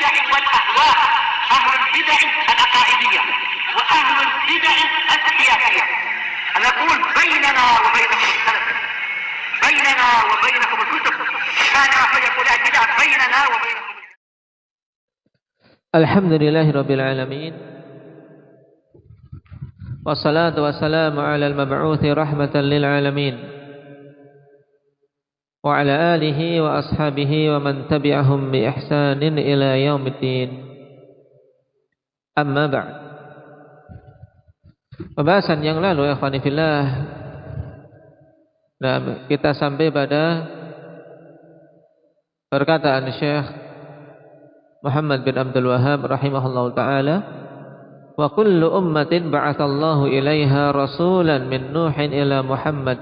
البدع والأهواء، أهل البدع العقائدية وأهل البدع السياسية. نقول بيننا وبينكم السلف، بيننا وبينكم الكتب، كان فيقول البدع بيننا وبينكم. الحمد لله رب العالمين، والصلاة والسلام على المبعوث رحمة للعالمين وعلى آله وأصحابه ومن تبعهم بإحسان إلى يوم الدين. Amma ba'd. Pembahasan yang lalu ya ikhwani fillah, nah, kita sampai pada perkataan Syekh Muhammad bin Abdul Wahhab rahimahullahu ta'ala, wa kullu ummatin ba'athallahu ilaiha rasulan min Nuhin ila Muhammad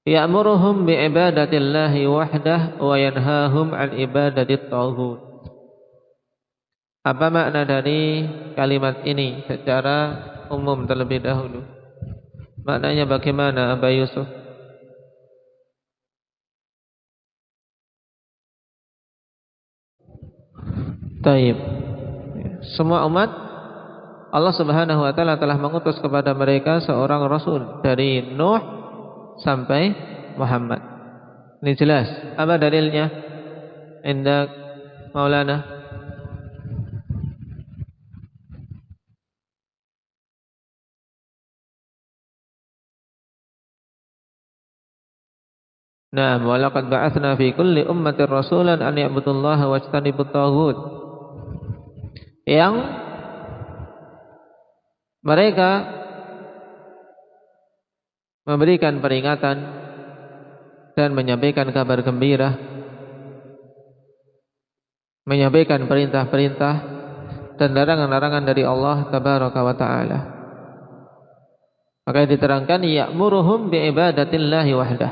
ya'muruhum bi'ibadatillahi wahdah wa yanhahum an ibadatit taghut. Apa makna dari kalimat ini secara umum terlebih dahulu? Maknanya bagaimana Aba Yusuf? Taib. Semua umat Allah Subhanahu wa taala telah mengutus kepada mereka seorang rasul dari Nuh sampai Muhammad. Ini jelas. Apa dalilnya? Indak Maulana. Nah, walaqad ba'atsna fi kulli ummatin rasulan an ya'budullaha wajtanibut taghut. Yang mereka memberikan peringatan dan menyampaikan kabar gembira, menyampaikan perintah-perintah dan larangan-larangan dari Allah tabaraka wa taala. Maka diterangkan ya'muruhum bi'ibadatillahi wahdah,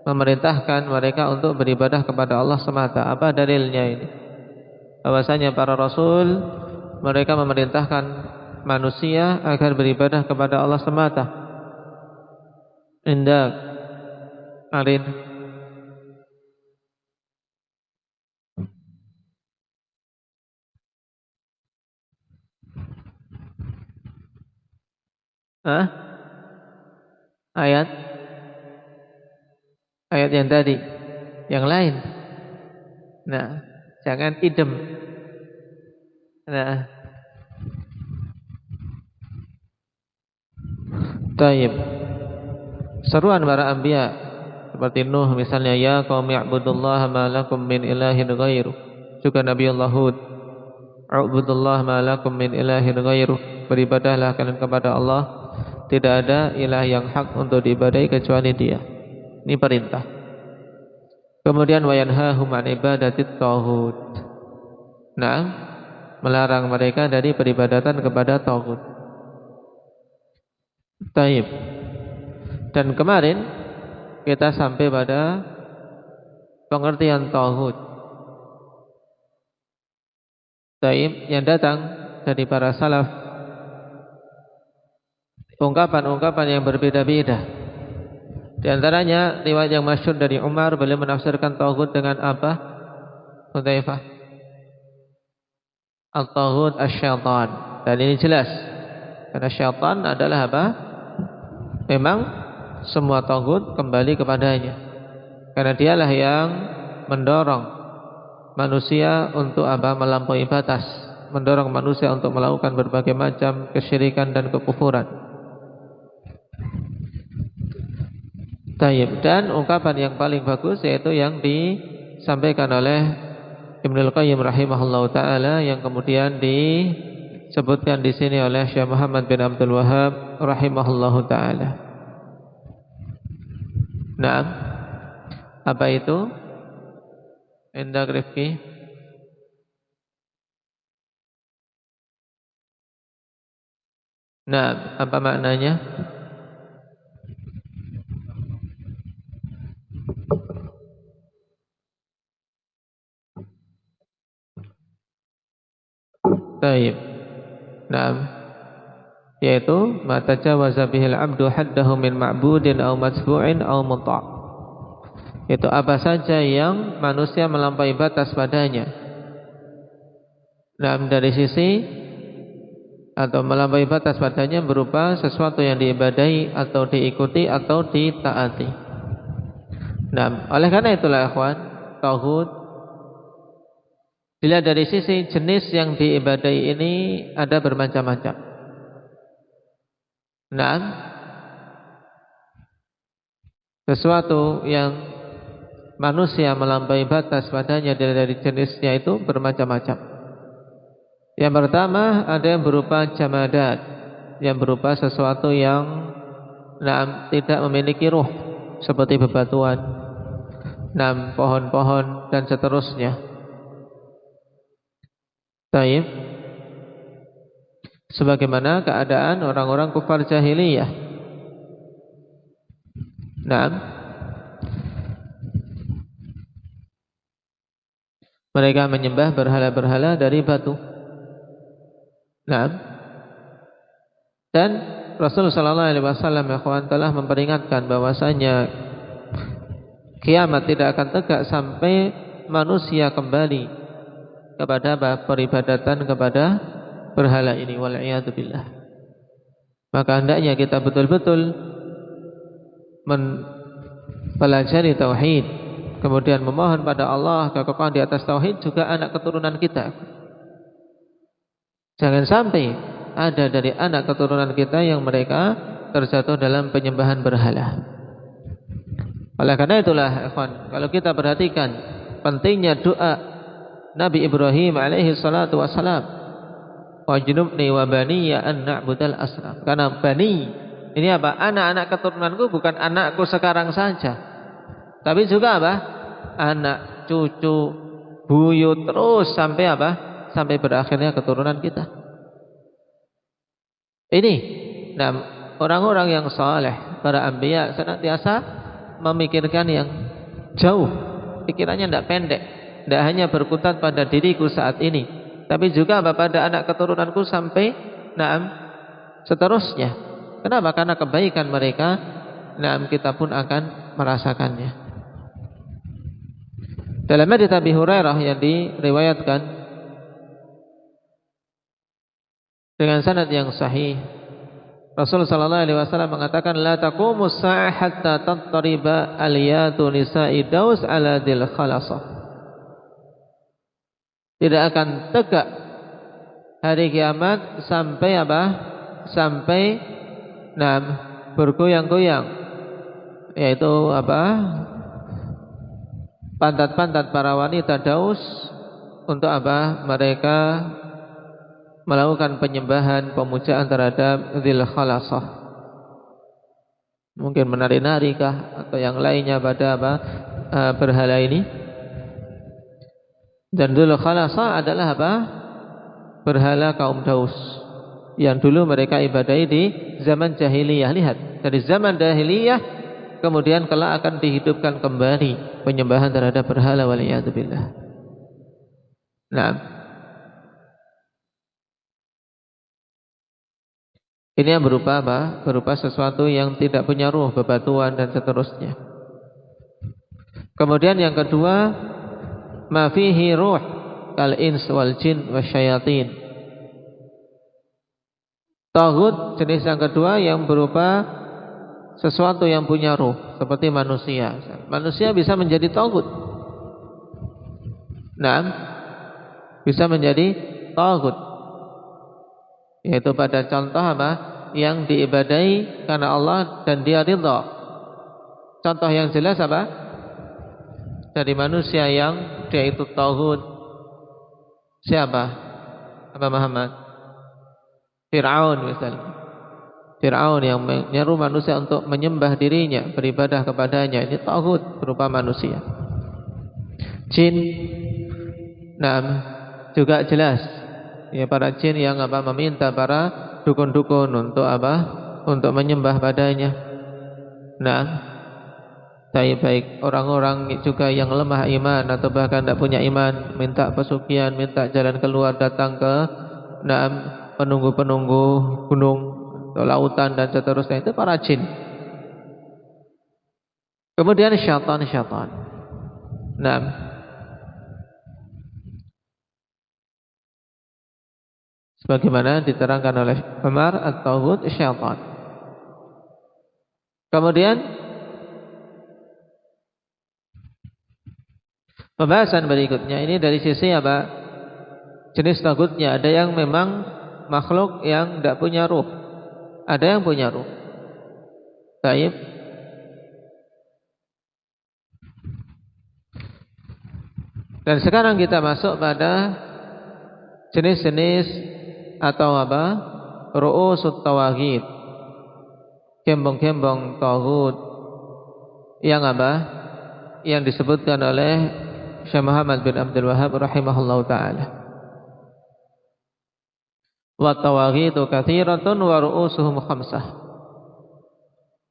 memerintahkan mereka untuk beribadah kepada Allah semata. Apa dalilnya ini? Bahwasanya para rasul mereka memerintahkan manusia agar beribadah kepada Allah semata. Indak Arin. Ayat yang tadi, yang lain. Nah, jangan idem. Nah, taib. Seruan para anbiya seperti Nuh misalnya, ya qaumi i'budullaha ma lakum min ilahin ghairu. Juga Nabi Allah Hud, i'budullaha ma lakum min ilahin ghairu. Beribadahlah kalian kepada Allah, tidak ada ilah yang hak untuk diibadahi kecuali Dia. Ini perintah. Kemudian wayanhahum an ibadatit taghut. Nah, melarang mereka dari peribadatan kepada taghut. Taib. Dan kemarin kita sampai pada pengertian taghut. Taib yang datang dari para salaf, ungkapan-ungkapan yang berbeda-beda. Di antaranya riwayat yang masyhur dari Umar, beliau menafsirkan taghut dengan apa? Hudzaifah. At-taghut asy-syaitan. Dan ini jelas. Karena syaitan adalah apa? Memang semua taghut kembali kepadanya. Karena dialah yang mendorong manusia untuk apa? Melampaui batas, mendorong manusia untuk melakukan berbagai macam kesyirikan dan kekufuran. Taib. Dan ungkapan yang paling bagus yaitu yang disampaikan oleh Ibnul Qayyim rahimahullahu taala, yang kemudian disebutkan di sini oleh Syekh Muhammad bin Abdul Wahhab rahimahullahu taala. Nah, apa itu? Indah Rifki. Nah, apa maknanya? Taib. Naam. Yaitu ma tajawaza bihil abdu haddahu min ma'budin aw matbu'in aw muta'. Itu apa saja yang manusia melampaui batas padanya Nah, dari sisi atau melampaui batas padanya berupa sesuatu yang diibadahi atau diikuti atau ditaati. Nah, oleh karena itulah ikhwan, tauhid dilihat dari sisi jenis yang diibadahi ini ada bermacam-macam. Nah, sesuatu yang manusia melampaui batas padanya dari jenisnya itu bermacam-macam. Yang pertama ada yang berupa jamadat, yang berupa sesuatu yang tidak memiliki ruh, seperti bebatuan, pohon-pohon dan seterusnya. Taib, sebagaimana keadaan orang-orang kufar jahiliyah. Mereka menyembah berhala-berhala dari batu. Dan Rasulullah sallallahu alaihi wasallam telah memperingatkan bahwasanya kiamat tidak akan tegak sampai manusia kembali kepada peribadatan kepada berhala ini, wal iyad billah. Maka hendaknya kita betul-betul mempelajari tauhid, kemudian memohon pada Allah kekekalan di atas tauhid juga anak keturunan kita. Jangan sampai ada dari anak keturunan kita yang mereka terjatuh dalam penyembahan berhala. Oleh karena itulah, ikhwan, kalau kita perhatikan pentingnya doa Nabi Ibrahim alaihi salatu wassalam, wajnubni wa baniya an na'budal asnam. Karena bani ini apa? Anak-anak keturunanku bukan anakku sekarang saja, tapi juga apa? Anak, cucu, buyut, terus sampai apa? Sampai berakhirnya keturunan kita. Ini orang-orang yang saleh, para anbiya senantiasa memikirkan yang jauh. Pikirannya tidak pendek, tidak hanya berkutat pada diriku saat ini, tapi juga pada anak keturunanku sampai seterusnya. Kenapa? Karena kebaikan mereka kita pun akan merasakannya. Dalam hadits Abi Hurairah yang diriwayatkan dengan sanad yang sahih, Rasulullah sallallahu alaihi wasallam mengatakan, la taqumu as-sa'ah hatta tattariba aliyatu nisa'i Daus ala dil khalasah. Tidak akan tegak hari kiamat sampai apa? Sampai bergoyang-goyang, yaitu apa? Pantat-pantat para wanita Daus untuk apa? Mereka melakukan penyembahan, pemujaan terhadap Dzil Khalasah. Mungkin menari-nari kah atau yang lainnya pada berhala ini. Dan Dzil Khalasah adalah apa? Berhala kaum Daus yang dulu mereka ibadahi di zaman jahiliyah. Lihat, dari zaman jahiliyah kemudian kelak akan dihidupkan kembali penyembahan terhadap berhala, waliyadu billah. Ini yang berupa apa? Berupa sesuatu yang tidak punya ruh, bebatuan dan seterusnya. Kemudian yang kedua, ma fihi ruh kal ins wal jin wasyayatin. Taghut jenis yang kedua yang berupa sesuatu yang punya ruh, seperti manusia. Manusia bisa menjadi taghut. Bisa menjadi taghut. Yaitu pada contoh apa? Yang diibadahi karena Allah dan dia ridha. Contoh yang jelas apa? Dari manusia yang dia itu taghut. Siapa? Apa Muhammad? Fir'aun misalnya. Fir'aun yang menyeru manusia untuk menyembah dirinya, beribadah kepadanya. Ini taghut berupa manusia. Jin, juga jelas. Ya, para jin yang meminta para dukun-dukun untuk untuk menyembah padanya. Baik orang-orang juga yang lemah iman atau bahkan tidak punya iman, minta pesugihan, minta jalan keluar, datang ke penunggu-penunggu gunung atau lautan dan seterusnya, itu para jin. Kemudian syaitan. sebagaimana diterangkan oleh Umar at-taghut syaitan. Kemudian pembahasan berikutnya ini dari sisi apa? Jenis taghutnya. Ada yang memang makhluk yang tidak punya ruh, ada yang punya ruh. Baik. Dan sekarang kita masuk pada jenis-jenis atau apa? Ru'usut tawaghit, gembong-gembong taghut yang apa? Yang disebutkan oleh Syekh Muhammad bin Abdul Wahhab rahimahullahu taala. Wa tawaghitu katsiratun wa ru'usuhum khamsah.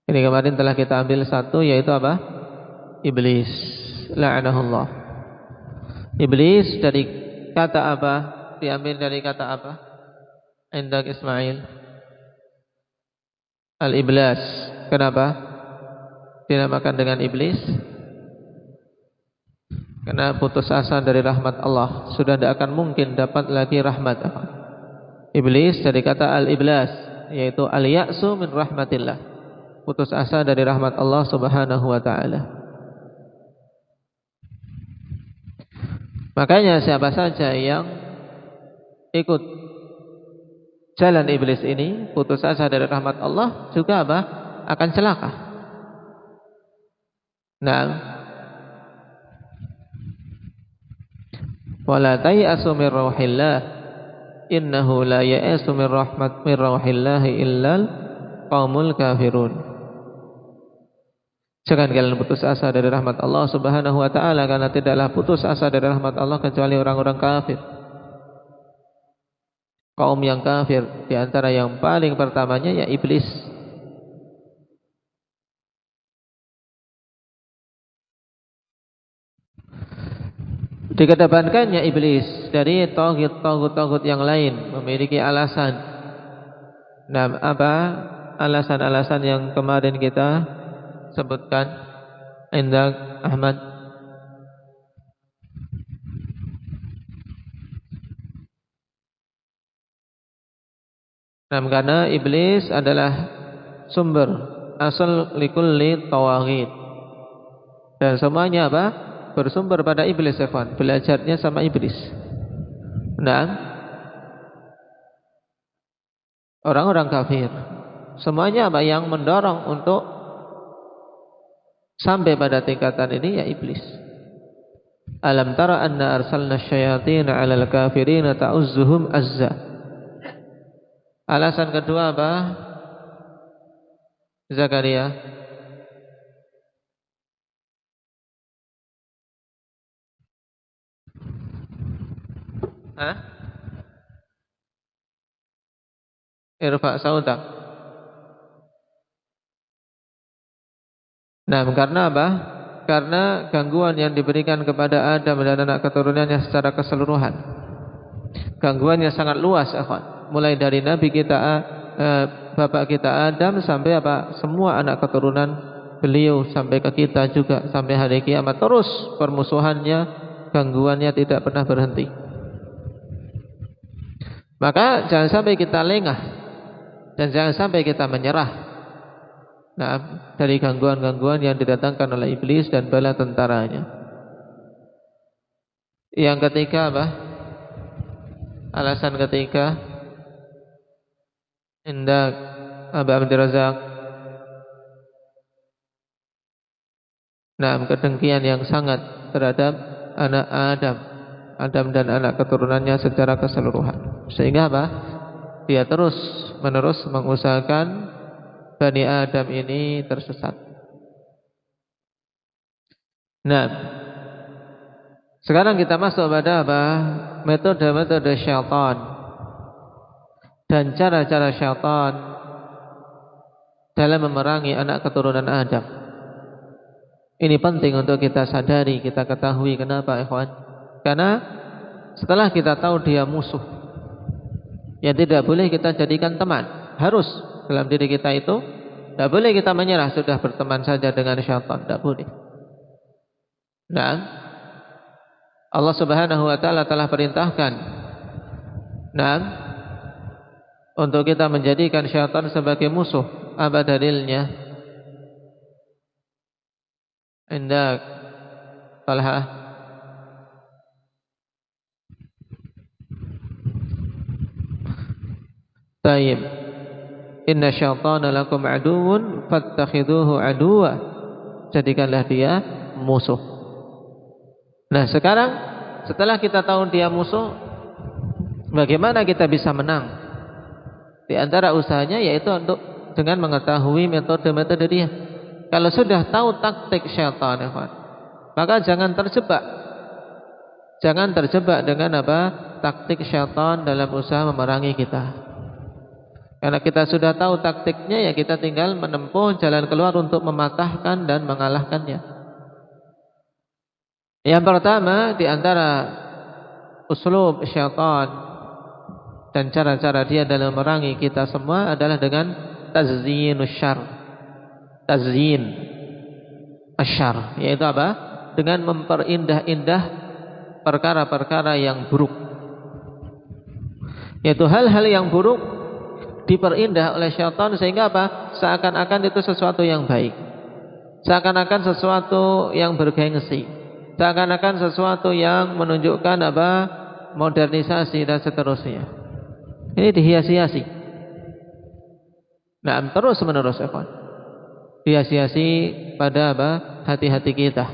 Ini kemarin telah kita ambil satu, yaitu apa? Iblis, la'anahullah. Iblis dari kata apa? Diambil dari kata apa? Indak Ismail. Al-iblas. Kenapa dinamakan dengan iblis? Karena putus asa dari rahmat Allah, sudah tidak akan mungkin dapat lagi rahmat Allah. Iblis dari kata al-iblas, yaitu al-ya'su min rahmatillah, putus asa dari rahmat Allah subhanahu wa ta'ala. Makanya siapa saja yang ikut jalan iblis ini, putus asa dari rahmat Allah, juga apa? Akan celaka. Nah, wala tay'asu min rauhillah innahu la ya'asu min rauhillah illal qaumul kafirun. Jangan kalian putus asa dari rahmat Allah subhanahu wa ta'ala, karena tidaklah putus asa dari rahmat Allah kecuali orang-orang kafir. Kaum yang kafir, di antara yang paling pertamanya ya iblis. Dikedepankannya iblis dari taghut yang lain memiliki alasan. Nah, apa alasan-alasan yang kemarin kita sebutkan Indak Ahmad? Nah, karena iblis adalah sumber asal likulli tawaghit, dan semuanya apa? Bersumber pada iblis, ikhwan. Belajarnya sama iblis. Nah, orang-orang kafir semuanya apa yang mendorong untuk sampai pada tingkatan ini ya iblis. Alam tara anna arsalna syayatin 'alal kafirin ta'uzzuhum azza. Alasan kedua apa? Zakaria. Hah? Irfa sautak. Nah, karena apa? Karena gangguan yang diberikan kepada Adam dan anak keturunannya secara keseluruhan. Gangguannya sangat luas, ikhwan. Mulai dari nabi kita bapak kita Adam sampai apa? Semua anak keturunan beliau sampai ke kita juga sampai hari kiamat, terus permusuhannya, gangguannya tidak pernah berhenti. Maka jangan sampai kita lengah dan jangan sampai kita menyerah, nah, dari gangguan-gangguan yang didatangkan oleh iblis dan bala tentaranya. Yang ketiga apa? Alasan ketiga Indak Abu Abdul Razak. Nah, kedengkian yang sangat terhadap anak Adam dan anak keturunannya secara keseluruhan. Sehingga apa? Dia terus menerus mengusahakan Bani Adam ini tersesat. Nah, sekarang kita masuk pada apa? Metode-metode syaitan dan cara-cara syaitan dalam memerangi anak keturunan Adam. Ini penting untuk kita sadari, kita ketahui. Kenapa, ikhwan? Karena setelah kita tahu dia musuh yang tidak boleh kita jadikan teman, harus dalam diri kita itu tidak boleh kita menyerah, sudah berteman saja dengan syaitan, tidak boleh. Nah, Allah subhanahu wa ta'ala telah perintahkan, nah, untuk kita menjadikan syaitan sebagai musuh? Apa dalilnya? Indak Talha. Taib. Inna syaitana lakum aduwwun fattakhiduhu aduwwa. Jadikanlah dia musuh. Nah, sekarang setelah kita tahu dia musuh, bagaimana kita bisa menang? Di antara usahanya yaitu untuk dengan mengetahui metode-metode dia. Kalau sudah tahu taktik syaitan, maka jangan terjebak. Jangan terjebak dengan apa? Taktik syaitan dalam usaha memerangi kita. Karena kita sudah tahu taktiknya, ya kita tinggal menempuh jalan keluar untuk mematahkan dan mengalahkannya. Yang pertama di antara uslub syaitan dan cara-cara dia dalam memerangi kita semua adalah dengan tazyinus syarr. Tazyin asyarr, yaitu apa? Dengan memperindah-indah perkara-perkara yang buruk. Yaitu hal-hal yang buruk diperindah oleh syaitan sehingga apa? Seakan-akan itu sesuatu yang baik. Seakan-akan sesuatu yang bergengsi. Seakan-akan sesuatu yang menunjukkan apa? Modernisasi dan seterusnya. Ini dihias-hiasi. Nah, terus menerus hias-hiasi pada apa? Hati-hati kita.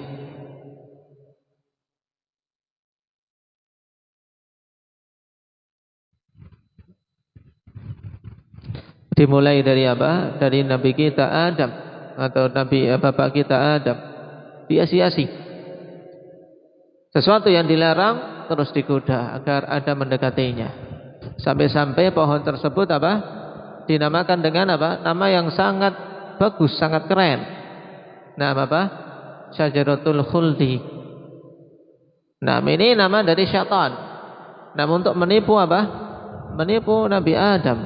Dimulai dari apa? Dari Nabi kita Adam atau Nabi bapak kita Adam. Hias-hiasi. Sesuatu yang dilarang terus digoda agar ada mendekatinya. Sampai-sampai pohon tersebut apa? Dinamakan dengan apa? Nama yang sangat bagus, sangat keren. Nama apa? Syajaratul Khuldi. Nah, ini nama dari syaitan. Nah, untuk menipu apa? Menipu Nabi Adam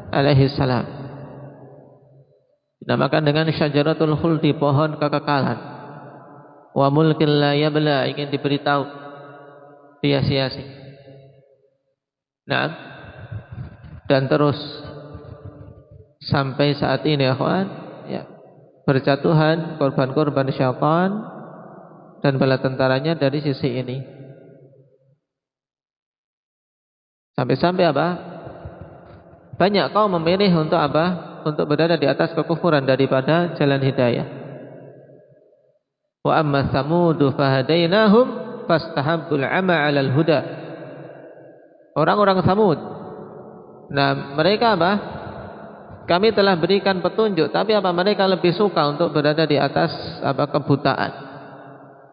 alaihi salam. Dinamakan dengan Syajaratul Khuldi, pohon kekekalan. Wa mulkin la yabla, ingin diberitahu hias-hiasi. Nah, dan terus sampai saat ini ya, berjatuhan korban-korban syaitan dan bala tentaranya dari sisi ini. Sampai-sampai apa? Banyak kaum memilih untuk apa? Untuk berada di atas kekufuran daripada jalan hidayah. Wa amma Tsamudu fahadainahum fastahabbul 'ama 'alal huda. Orang-orang Tsamud. Nah, mereka apa? Kami telah berikan petunjuk, tapi apa mereka lebih suka untuk berada di atas apa? Kebutaan.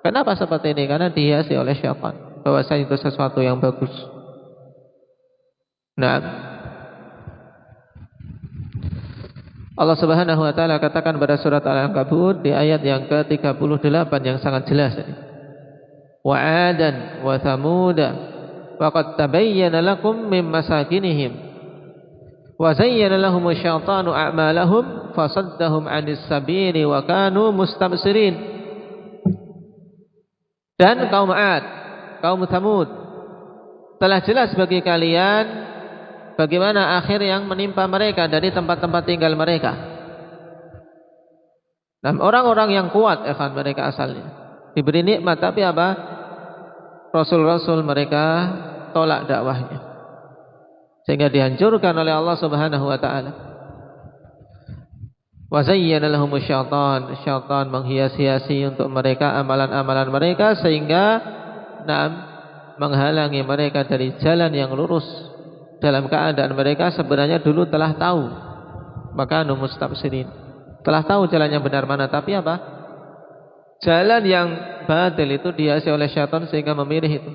Kenapa seperti ini? Karena dihiasi oleh syaitan bahwasanya itu sesuatu yang bagus. Nah, Allah Subhanahu wa taala katakan pada surat Al-Ankabut di ayat yang ke-38 yang sangat jelas. Wa 'adan wa thamuda faqad tabayyana lakum min masakinihim wa zayyana lahum asy-syaitanu a'malahum fasaddahum 'anis sabili wa kanu mustabsirin. Dan kaum 'Ad, kaum Tsamud telah jelas bagi kalian bagaimana akhir yang menimpa mereka dari tempat-tempat tinggal mereka. Dan orang-orang yang kuat, mereka asalnya diberi nikmat, tapi apa? Rasul-rasul mereka tolak dakwahnya, sehingga dihancurkan oleh Allah Subhanahu wa taala. Wa zayyana lahumus syaitan, syaitan menghias-hiasi untuk mereka amalan-amalan mereka sehingga menghalangi mereka dari jalan yang lurus. Dalam keadaan mereka sebenarnya dulu telah tahu, maka mustabsirin, telah tahu jalan yang benar mana, tapi apa? Jalan yang batil itu dihiasi oleh syaitan sehingga memilih itu.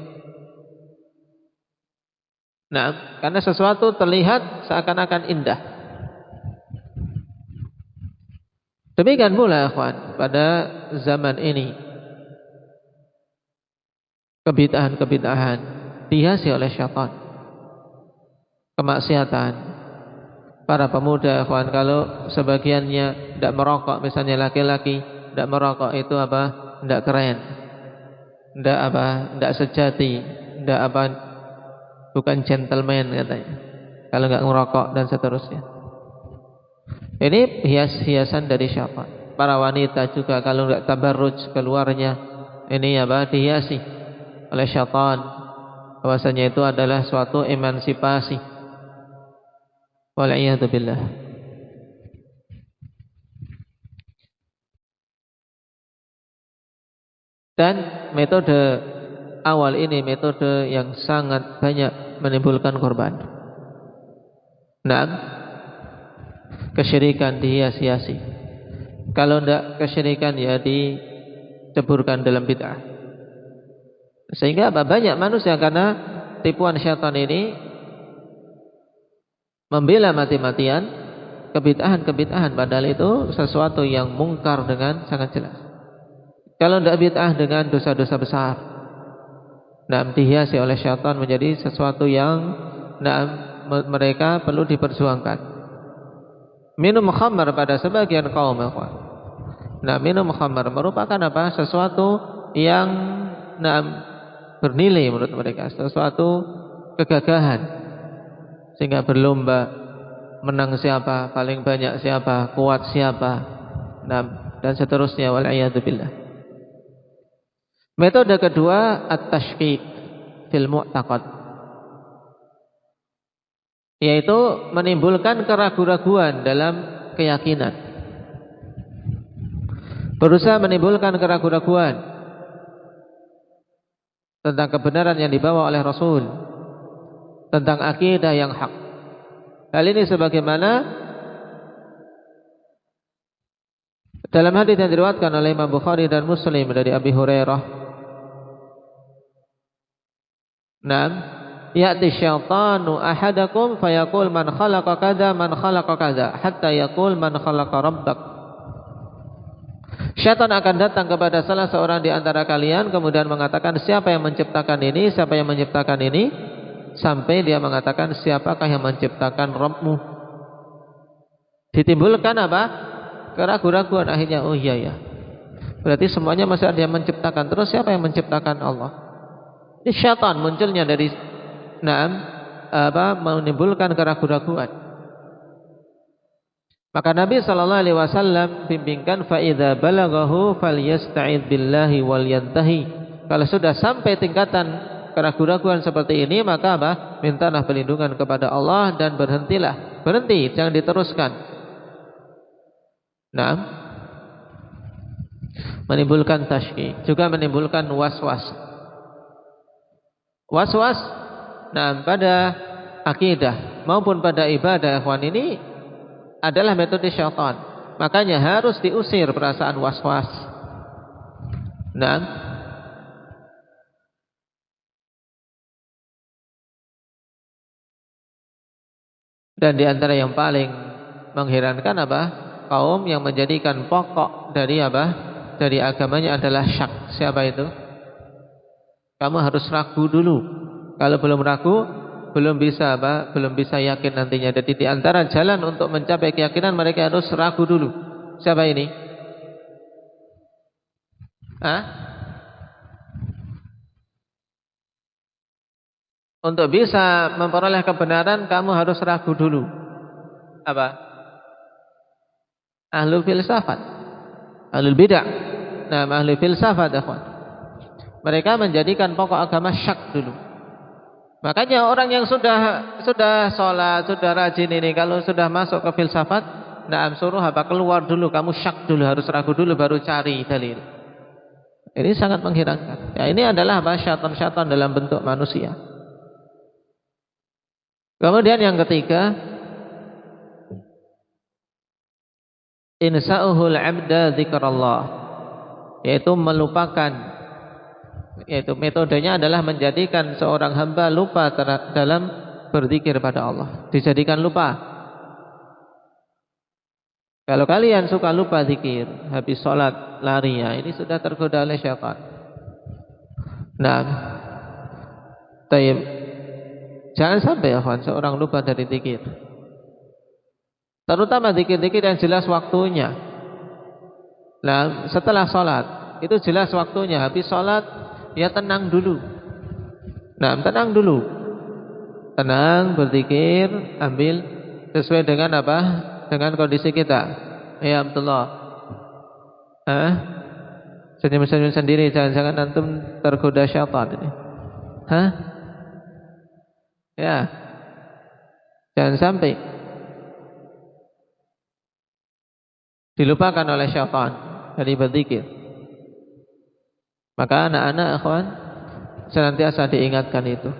Nah, karena sesuatu terlihat seakan-akan indah. Demikian pula ikhwan pada zaman ini, kebid'ahan-kebid'ahan dihiasi oleh syaitan. Kemaksiatan. Para pemuda ikhwan, kalau sebagiannya tidak merokok, misalnya laki-laki tidak merokok, itu apa? Tidak keren, tidak apa? Tidak sejati, tidak apa? Bukan gentleman katanya. kalau nggak ngerokok dan seterusnya. Ini hias-hiasan dari syaitan. Para wanita juga kalau nggak tabarruj keluarnya, ini apa? Dihiasi oleh syaitan. Bahwasanya itu adalah suatu emansipasi. Wal'iyadzubillah. Dan metode awal ini metode yang sangat banyak menimbulkan korban. Nah, kesyirikan dihias-hiasi. Kalau tidak kesyirikan ya diceburkan dalam bid'ah. Sehingga banyak manusia karena tipuan syaitan ini membela mati-matian kebid'ahan padahal itu sesuatu yang mungkar dengan sangat jelas. Kalau tidak bid'ah dengan dosa-dosa besar, dihiasi oleh syaitan menjadi sesuatu yang mereka perlu diperjuangkan. Minum khamar pada sebagian kaum, minum khamar merupakan apa? Sesuatu yang bernilai menurut mereka, sesuatu kegagahan, sehingga berlomba menang siapa, paling banyak siapa, kuat siapa, dan seterusnya. Wal'iyadzubillah. Metode kedua at-tashkik fil mu'taqad, yaitu menimbulkan keraguan-raguan dalam keyakinan. Berusaha menimbulkan keraguan-raguan tentang kebenaran yang dibawa oleh Rasul, tentang akidah yang hak. Hal ini sebagaimana dalam hadis yang diriwayatkan oleh Imam Bukhari dan Muslim dari Abi Hurairah. Ya'ti syaitanu ahadakum fayaqul man khalaqa kadza man khalaqa kadza hatta yaqul man khalaqa rabbak. Syaitan akan datang kepada salah seorang di antara kalian kemudian mengatakan siapa yang menciptakan ini, siapa yang menciptakan ini, sampai dia mengatakan siapakah yang menciptakan Rabbmu. Ditimbulkan apa? Keraguan-raguan. Akhirnya oh iya ya, berarti semuanya masih ada yang menciptakan. Terus siapa yang menciptakan Allah? Ini syaitan munculnya dari menimbulkan keraguan-raguan. Maka Nabi SAW bimbingkan fa idza balaghahu falyasta'id billahi wal yantahi. Kalau sudah sampai tingkatan keraguan-raguan seperti ini, maka mintalah perlindungan kepada Allah dan berhentilah. Berhenti, jangan diteruskan. Menimbulkan tasyki, juga menimbulkan was-was. Was-was pada akidah maupun pada ibadah, ikhwan, ini adalah metode syaitan. Makanya harus diusir perasaan was-was. Dan di antara yang paling mengherankan kaum yang menjadikan pokok dari dari agamanya adalah syak. Siapa itu? Kamu harus ragu dulu. Kalau belum ragu, belum bisa yakin nantinya. Jadi di antara jalan untuk mencapai keyakinan mereka harus ragu dulu. Siapa ini? Untuk bisa memperoleh kebenaran kamu harus ragu dulu. Ahlul filsafat, ahlul bid'ah. Ahlul filsafat, mereka menjadikan pokok agama syak dulu. Makanya orang yang sudah sholat, sudah rajin ini, kalau sudah masuk ke filsafat, suruh keluar dulu, kamu syak dulu, harus ragu dulu baru cari dalil. Ini sangat mengherankan. Ya, ini adalah syaitan-syaitan dalam bentuk manusia. Kemudian yang ketiga, insa'uhul 'abda dzikrallah, yaitu melupakan, yaitu metodenya adalah menjadikan seorang hamba lupa dalam berzikir pada Allah, dijadikan lupa. Kalau kalian suka lupa zikir, habis sholat lari, ya ini sudah tergoda oleh syaitan. Jangan sampai seorang lupa dari zikir, terutama zikir-zikir yang jelas waktunya. Setelah sholat itu jelas waktunya. Habis sholat ya tenang dulu. Tenang dulu. Tenang, berzikir, ambil sesuai dengan apa? Dengan kondisi kita. Ya Abdullah. Senyum-senyum sendiri, jangan-jangan antum tergoda syaitan ini. Ya. Jangan sampai dilupakan oleh syaitan dari berzikir. Maka anak-anak akhwan senantiasa diingatkan itu.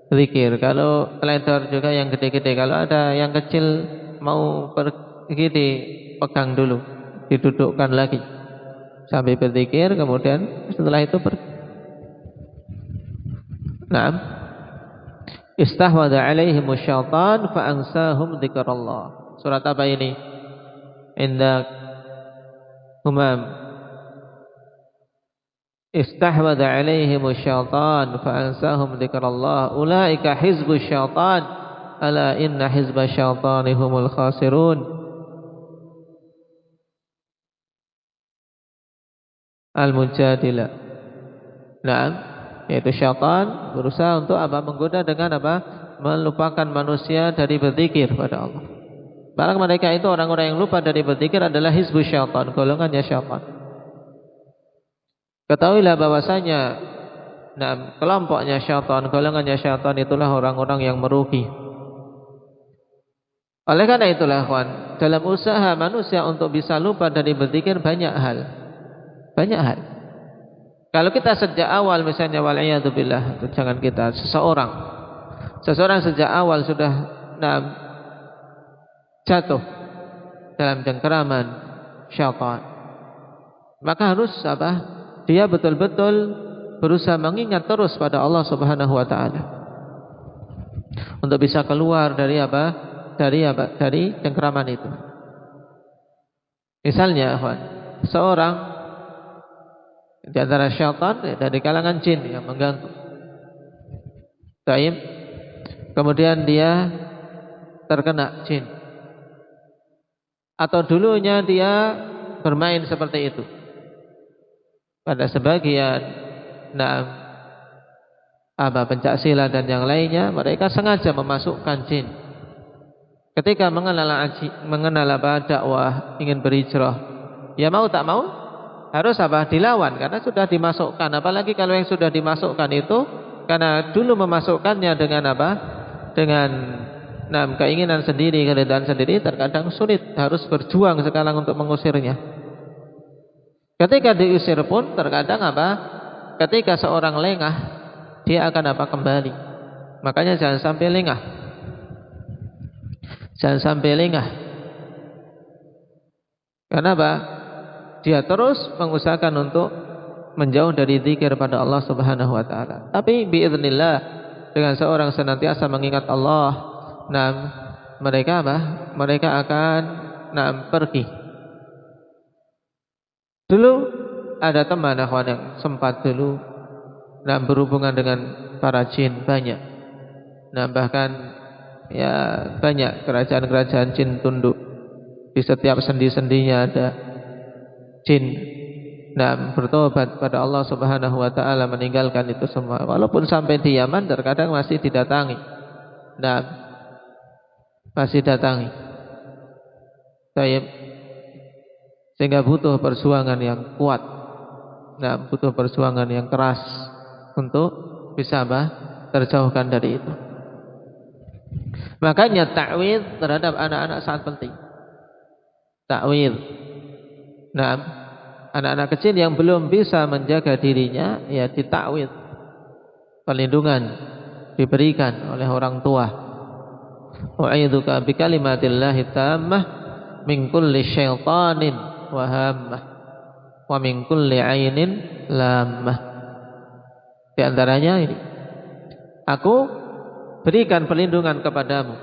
Zikir. Kalau teledor juga yang gede-gede. Kalau ada yang kecil mau pergi dipegang dulu, didudukkan lagi sampai berzikir, kemudian setelah itu pergi. Naam. Istahwadha alaihimus syaitan fa'ansahum dzikrallah. Surat apa ini? Indak Humam. Istahwadha alaihimus syaitan fa'ansahum dzikrallah. Ulaika hizbus syaitan. Ala inna hizbas syaitani humul khasirun. Al-Mujadilah. Naam, yaitu syaitan berusaha untuk apa? Menggoda dengan apa? Melupakan manusia dari berzikir pada Allah. Barang mereka itu orang-orang yang lupa dari berzikir adalah hizbus syaitan, golongannya syaitan. Ketahuilah bahwasanya kelompoknya syaitan, golongannya syaitan itulah orang-orang yang merugi. Oleh karena itulah kawan, dalam usaha manusia untuk bisa lupa dari berzikir banyak hal. Banyak hal. Kalau kita sejak awal misalnya wal'iyadzubillah, jangan kita, seseorang sejak awal sudah jatuh dalam cengkeraman syaitan, maka harus apa? Dia betul-betul berusaha mengingat terus pada Allah Subhanahu wa taala untuk bisa keluar dari apa? Dari cengkeraman itu. Misalnya, seorang di antara syaitan dari kalangan jin yang mengganggu. Taib. Kemudian dia terkena jin. Atau dulunya dia bermain seperti itu. Pada sebagian pencaksilat dan yang lainnya, mereka sengaja memasukkan jin. Ketika mengenal dakwah, ingin berhijrah, ya mau tak mau harus dilawan karena sudah dimasukkan. Apalagi kalau yang sudah dimasukkan itu karena dulu memasukkannya dengan dengan keinginan sendiri, keridhaan sendiri, terkadang sulit, harus berjuang sekarang untuk mengusirnya. Ketika diusir pun terkadang ketika seorang lengah, dia akan kembali. Makanya jangan sampai lengah. Jangan sampai lengah. Karena dia terus mengusahakan untuk menjauh dari zikir pada Allah Subhanahu wa taala. Tapi biiznillah, dengan seorang senantiasa mengingat Allah, mereka akan pergi. Dulu ada teman akhwan yang sempat dulu berhubungan dengan para jin banyak. Bahkan ya banyak kerajaan-kerajaan jin tunduk. Di setiap sendi-sendinya ada jin. Bertobat pada Allah Subhanahu wa taala, meninggalkan itu semua. Walaupun sampai di Yaman terkadang masih didatangi. Masih datangi. Taib. Sehingga butuh perjuangan yang kuat, butuh perjuangan yang keras untuk bisa terjauhkan dari itu. Makanya ta'widz terhadap anak-anak sangat penting. Ta'widz. Anak-anak kecil yang belum bisa menjaga dirinya, ya ditakwidz. Perlindungan diberikan oleh orang tua. Wa'idzuka bikalimatillahi tammah min kulli syaitanin wa hammah wa min kulli ainin lammah. Di antaranya ini, aku berikan perlindungan kepadamu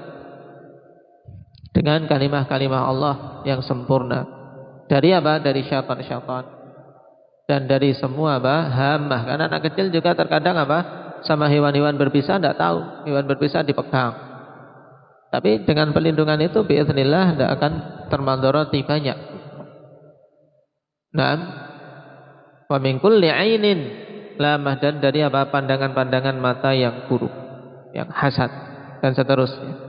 dengan kalimah-kalimah Allah yang sempurna dari dari syaitan-syaitan dan dari semua hammah. Karena anak kecil juga terkadang sama hewan-hewan berbisa tidak tahu, hewan berbisa dipegang. Tapi dengan perlindungan itu biiznillah tidak akan termandoroti banyak. Wa min kulli ainin lamah, dan dari pandangan-pandangan mata yang buruk. yang hasad dan seterusnya.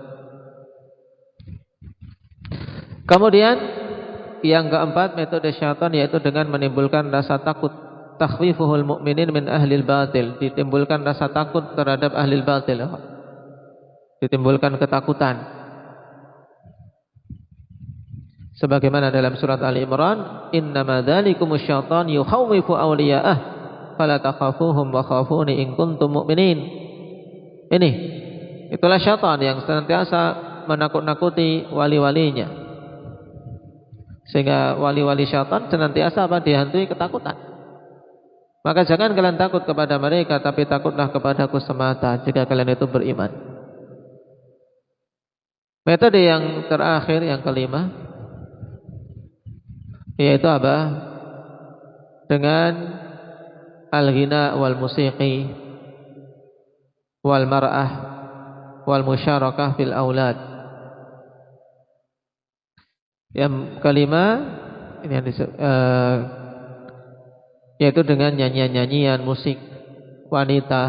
Kemudian yang keempat metode syaitan yaitu dengan menimbulkan rasa takut. Takhwifuhul mu'minin min ahlil batil, ditimbulkan rasa takut terhadap ahlil batil, ditimbulkan ketakutan. Sebagaimana dalam surat Ali Imran, innama dzalikumus syaitan yukhawwifu awliya'ah fala takhafuhum wa khafuni in kuntum mu'minin. Ini itulah syaitan yang senantiasa menakut-nakuti wali-walinya, sehingga wali-wali syaitan senantiasa dihantui ketakutan. Maka jangan kalian takut kepada mereka, tapi takutlah kepadaku semata jika kalian itu beriman. Metode yang terakhir, yang kelima, yaitu dengan al-ghina wal musiqi wal mar'ah wal musyarakah fil aulad. Yang kelima ini yang yaitu dengan nyanyian-nyanyian musik wanita,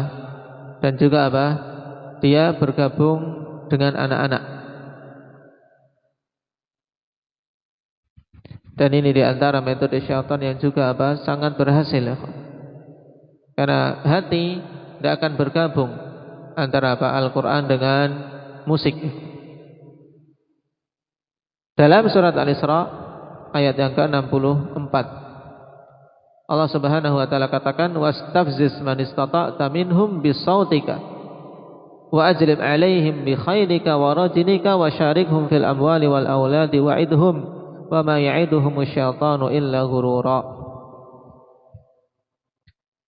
dan juga dia bergabung dengan anak-anak. Dan ini diantara metode syaitan yang juga sangat berhasil, karena hati tidak akan bergabung antara Al-Quran dengan musik. Dalam surat Al-Isra ayat yang ke-64, Allah Subhanahu wa taala katakan, wastafziz man istata'ta minhum bisautika wa ajlib 'alaihim bi khaylika wa rajlika wa syarikhum fil amwali wal auladi wa'idhum wa ma ya'iduhumus syaitanu illa ghurura.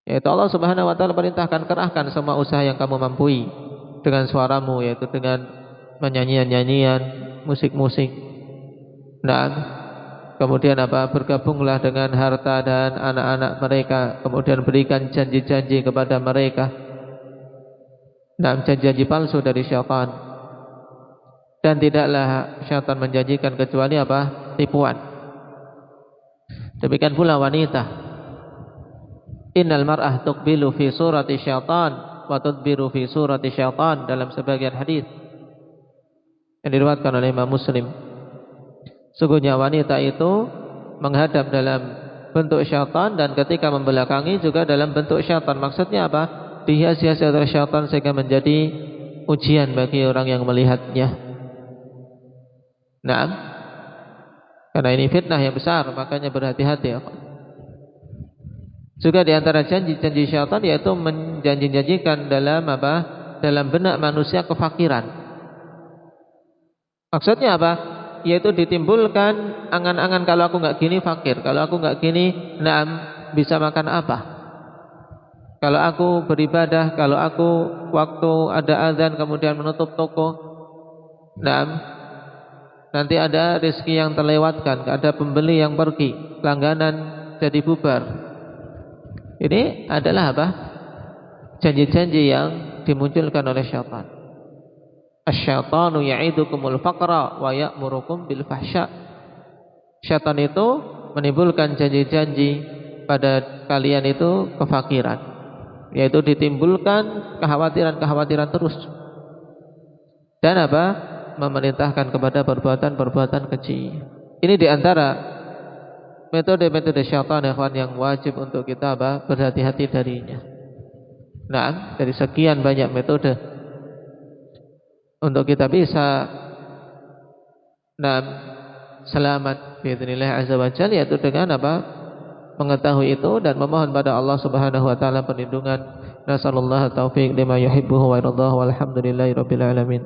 Yaitu Allah Subhanahu wa taala perintahkan, kerahkan semua usaha yang kamu mampu dengan suaramu, yaitu dengan menyanyian-nyanyian, musik-musik. Nah, kemudian bergabunglah dengan harta dan anak-anak mereka. Kemudian berikan janji-janji kepada mereka. Janji-janji palsu dari syaitan. Dan tidaklah syaitan menjanjikan kecuali tipuan. Demikian pula wanita. Innal mar'ah tuqbilu fi surati syaitan wa tudbiru fi surati syaitan, dalam sebagian hadis yang diriwayatkan oleh Imam Muslim. Sungguhnya wanita itu menghadap dalam bentuk syaitan, dan ketika membelakangi juga dalam bentuk syaitan. Maksudnya dihias-hiasi oleh syaitan sehingga menjadi ujian bagi orang yang melihatnya. Nah, karena ini fitnah yang besar, makanya berhati-hati. Juga diantara janji-janji syaitan yaitu menjanji-janjikan dalam benak manusia kefakiran. Maksudnya yaitu ditimbulkan angan-angan, kalau aku nggak gini fakir, kalau aku nggak gini bisa makan apa, kalau aku beribadah, kalau aku waktu ada azan kemudian menutup toko, nanti ada rezeki yang terlewatkan, ada pembeli yang pergi, langganan jadi bubar. Ini adalah janji-janji yang dimunculkan oleh syaitan. Asy-syaitanu ya'idukumul faqra wa ya'murukum bil fahsya. Syaitan itu menimbulkan janji-janji pada kalian itu kefakiran, yaitu ditimbulkan kekhawatiran-kekhawatiran terus, dan memerintahkan kepada perbuatan-perbuatan keji. Ini diantara metode-metode syaitan yang wajib untuk kita berhati-hati darinya. Nah, dari sekian banyak metode untuk kita bisa selamat biidznillah azza wa jalla, yaitu dengan mengetahui itu dan memohon pada Allah Subhanahu wa taala perlindungan. Nasallallahu taufiq lima yuhibbuhu wa yardahu walhamdulillahi rabbil alamin.